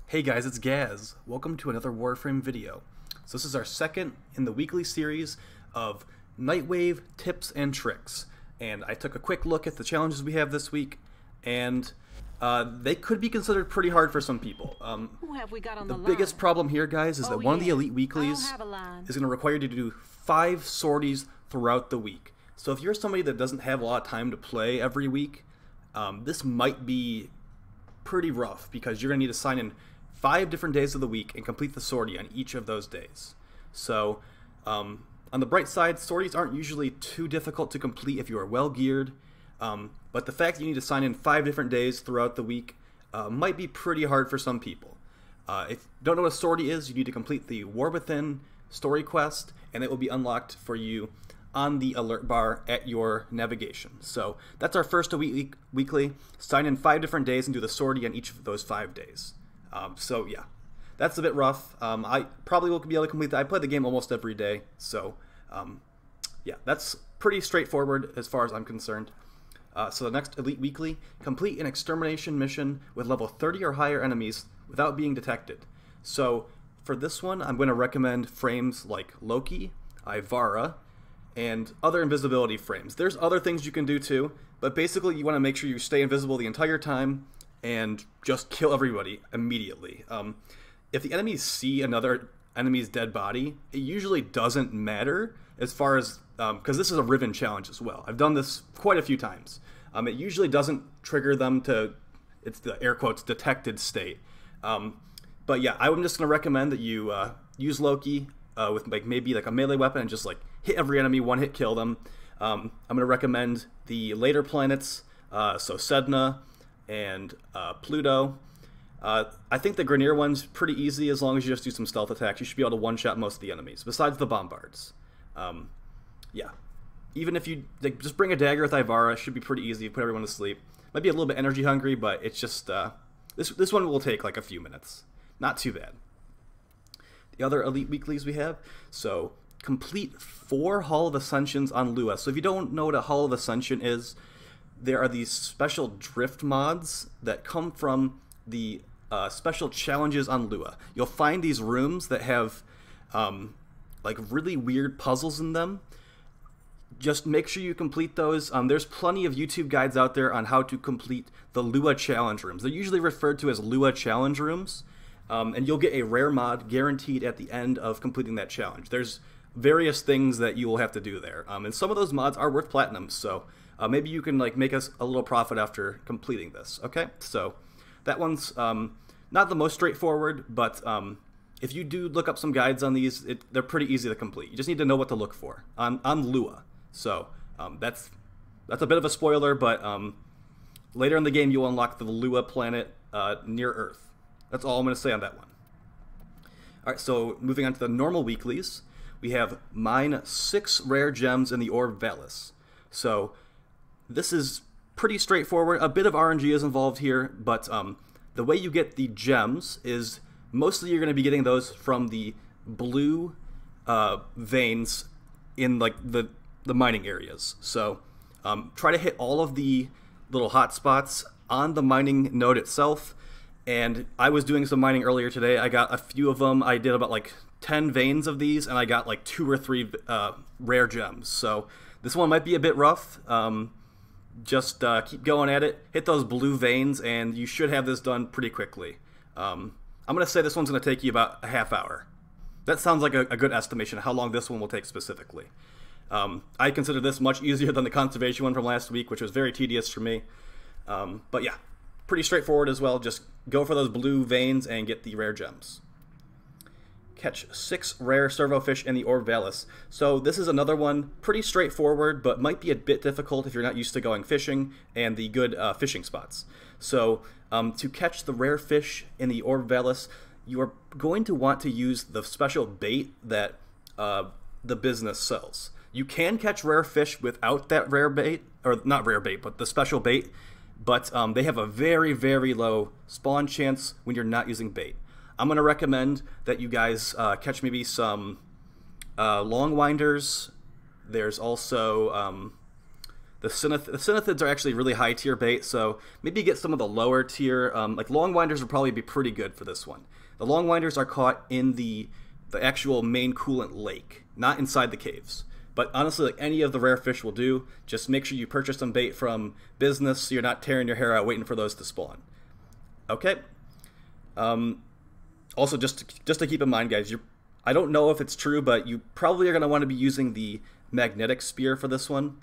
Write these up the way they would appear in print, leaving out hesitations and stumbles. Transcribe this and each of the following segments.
Hey guys, it's Gaz. Welcome to another Warframe video. So this is our second in the weekly series of Nightwave tips and tricks. And I took a quick look at the challenges we have this week, and they could be considered pretty hard for some people. Who have we got on The the biggest line? problem here, guys, is that one of the elite I weeklies don't have a line. is going to require you to do 5 sorties throughout the week. So if you're somebody that doesn't have a lot of time to play every week, this might be pretty rough because you're going to need to sign in 5 different days of the week and complete the sortie on each of those days. So on the bright side, sorties aren't usually too difficult to complete if you are well geared, but the fact that you need to sign in 5 different days throughout the week might be pretty hard for some people. If you don't know what a sortie is, you need to complete the War Within story quest, and it will be unlocked for you on the alert bar at your navigation. So that's our first weekly. Sign in 5 different days and do the sortie on each of those 5 days. So yeah, that's a bit rough. I probably will be able to complete that. I play the game almost every day, so yeah, that's pretty straightforward as far as I'm concerned. So the next Elite Weekly, complete an extermination mission with level 30 or higher enemies without being detected. So for this one, I'm going to recommend frames like Loki, Ivara, and other invisibility frames. There's other things you can do too, but basically you want to make sure you stay invisible the entire time and just kill everybody immediately. If the enemies see another enemy's dead body, it usually doesn't matter as far as, because this is a Riven challenge as well. I've done this quite a few times. It usually doesn't trigger them to, it's the air quotes, detected state. But yeah, I'm just going to recommend that you use Loki with maybe a melee weapon and just hit every enemy, one-hit kill them. I'm going to recommend the later planets, so Sedna and Pluto. I think the Grenier one's pretty easy as long as you just do some stealth attacks. You should be able to one-shot most of the enemies, besides the Bombards. Yeah. Even if you just bring a dagger with Ivara, it should be pretty easy. Put everyone to sleep. Might be a little bit energy hungry, but it's just this one will take a few minutes. Not too bad. The other Elite Weeklies we have, so complete 4 Hall of Ascensions on Lua. So if you don't know what a Hall of Ascension is, there are these special drift mods that come from the special challenges on Lua. You'll find these rooms that have really weird puzzles in them. Just make sure you complete those. There's plenty of YouTube guides out there on how to complete the Lua challenge rooms. They're usually referred to as Lua challenge rooms. And you'll get a rare mod guaranteed at the end of completing that challenge. There's various things that you will have to do there. And some of those mods are worth platinum, so maybe you can make us a little profit after completing this, okay? So that one's not the most straightforward, but if you do look up some guides on these, they're pretty easy to complete. You just need to know what to look for on Lua. So that's a bit of a spoiler, but later in the game you'll unlock the Lua planet near Earth. That's all I'm going to say on that one. Alright, so moving on to the normal weeklies, we have mine 6 rare gems in the orb Valis. So this is pretty straightforward. A bit of RNG is involved here, but the way you get the gems is mostly you're going to be getting those from the blue veins in the mining areas. So try to hit all of the little hot spots on the mining node itself. And I was doing some mining earlier today. I got a few of them. I did about 10 veins of these, and I got 2 or 3 rare gems. So this one might be a bit rough. Just keep going at it. Hit those blue veins, and you should have this done pretty quickly. I'm going to say this one's going to take you about a half hour. That sounds like a good estimation of how long this one will take specifically. I consider this much easier than the conservation one from last week, which was very tedious for me. But yeah, pretty straightforward as well. Just go for those blue veins and get the rare gems. Catch 6 rare servo fish in the orb Valis. So this is another one, pretty straightforward, but might be a bit difficult if you're not used to going fishing and the good fishing spots. So to catch the rare fish in the orb Valis, you are going to want to use the special bait that the business sells. You can catch rare fish without that rare bait, or not rare bait, but the special bait, but they have a very, very low spawn chance when you're not using bait. I'm going to recommend that you guys catch maybe some long winders. There's also The Synethids are actually really high tier bait, so maybe get some of the lower tier, like Longwinders would probably be pretty good for this one. The Longwinders are caught in the actual main coolant lake, not inside the caves. But honestly, like any of the rare fish will do. Just make sure you purchase some bait from business so you're not tearing your hair out waiting for those to spawn. Okay. Also, just to keep in mind, guys, I don't know if it's true, but you probably are going to want to be using the magnetic spear for this one.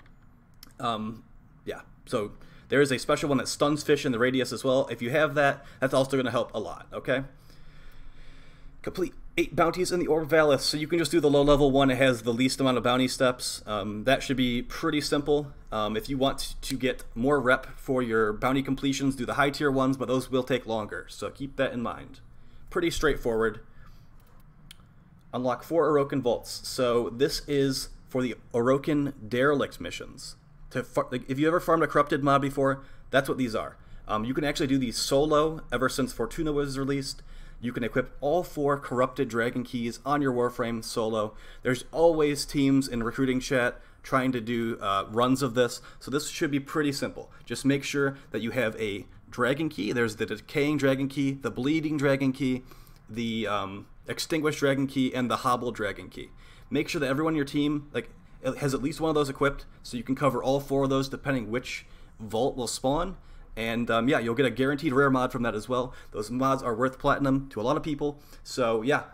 Yeah, so there is a special one that stuns fish in the radius as well. If you have that, that's also going to help a lot, okay? Complete 8 bounties in the Orb of Valis, so you can just do the low-level one. It has the least amount of bounty steps. That should be pretty simple. If you want to get more rep for your bounty completions, do the high-tier ones, but those will take longer, so keep that in mind. Pretty straightforward. Unlock 4 Orokin Vaults. So this is for the Orokin Derelict missions. If you ever farmed a corrupted mob before, that's what these are. You can actually do these solo ever since Fortuna was released. You can equip all 4 corrupted dragon keys on your Warframe solo. There's always teams in recruiting chat trying to do runs of this, so this should be pretty simple. Just make sure that you have a dragon key. There's the decaying dragon key, the bleeding dragon key, the extinguished dragon key, and the hobbled dragon key. Make sure that everyone in your team has at least one of those equipped, so you can cover all 4 of those depending which vault will spawn. And yeah, you'll get a guaranteed rare mod from that as well. Those mods are worth platinum to a lot of people. So yeah,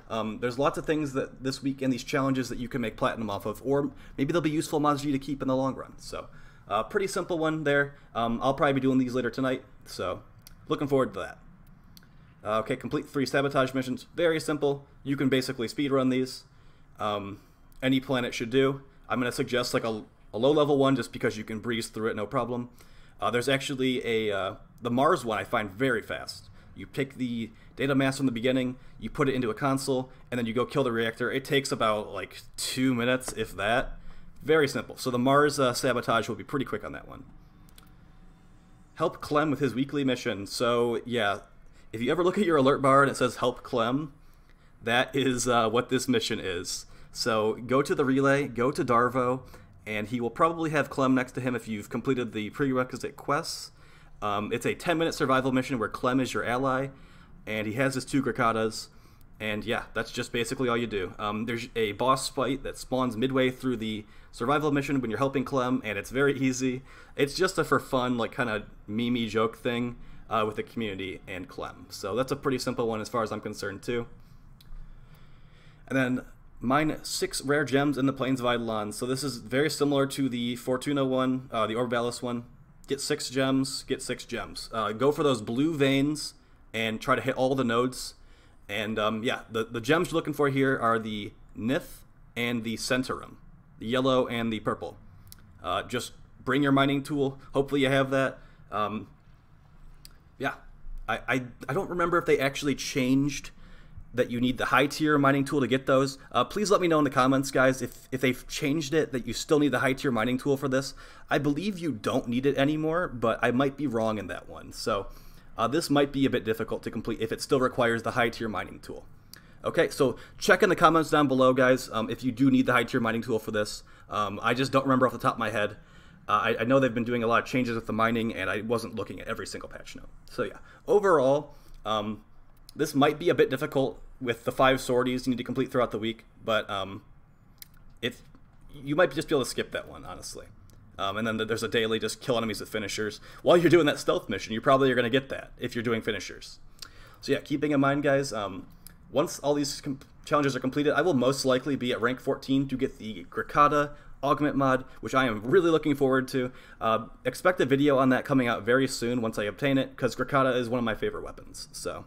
there's lots of things that this week in these challenges that you can make platinum off of, or maybe they'll be useful mods for you to keep in the long run. So pretty simple one there. I'll probably be doing these later tonight, so looking forward to that. Okay, complete 3 sabotage missions. Very simple. You can basically speedrun these. Any planet should do. I'm going to suggest like a low-level one just because you can breeze through it no problem. There's actually the Mars one I find very fast. You pick the data mass from the beginning, you put it into a console, and then you go kill the reactor. It takes about like 2 minutes, if that. Very simple. So the Mars sabotage will be pretty quick on that one. Help Klem with his weekly mission. So yeah, if you ever look at your alert bar and it says Help Klem, that is what this mission is. So go to the relay, go to Darvo, and he will probably have Klem next to him if you've completed the prerequisite quests. It's a 10-minute survival mission where Klem is your ally, and he has his 2 Grakadas, and yeah, that's just basically all you do. There's a boss fight that spawns midway through the survival mission when you're helping Klem, and it's very easy. It's just a for fun, like kind of meme joke thing with the community and Klem. So that's a pretty simple one as far as I'm concerned too. And then mine 6 rare gems in the Plains of Eidolon. So this is very similar to the Fortuna one, the Orb Valis one. Get 6 gems, get 6 gems. Go for those blue veins and try to hit all the nodes. And yeah, the gems you're looking for here are the Nith and the Centaurum, the yellow and the purple. Just bring your mining tool. Hopefully you have that. Yeah, I don't remember if they actually changed that you need the high tier mining tool to get those. Please let me know in the comments, guys, if they've changed it, that you still need the high tier mining tool for this. I believe you don't need it anymore, but I might be wrong in that one. So this might be a bit difficult to complete if it still requires the high tier mining tool. Okay, so check in the comments down below, guys, if you do need the high tier mining tool for this. I just don't remember off the top of my head. I know they've been doing a lot of changes with the mining, and I wasn't looking at every single patch note. So yeah, overall, this might be a bit difficult with the 5 sorties you need to complete throughout the week, but you might just be able to skip that one, honestly. And then there's a daily, just kill enemies with finishers. While you're doing that stealth mission, you probably are going to get that if you're doing finishers. So yeah, keeping in mind, guys, once all these challenges are completed, I will most likely be at rank 14 to get the Grakada augment mod, which I am really looking forward to. Expect a video on that coming out very soon once I obtain it, because Grakada is one of my favorite weapons. So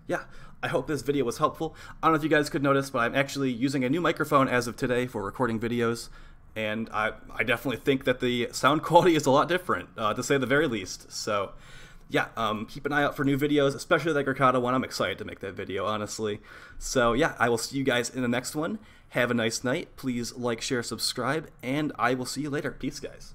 yeah, I hope this video was helpful. I don't know if you guys could notice, but I'm actually using a new microphone as of today for recording videos, and I definitely think that the sound quality is a lot different, to say the very least. So yeah, keep an eye out for new videos, especially the Grakada one. I'm excited to make that video, honestly. So yeah, I will see you guys in the next one. Have a nice night. Please like, share, subscribe, and I will see you later. Peace, guys.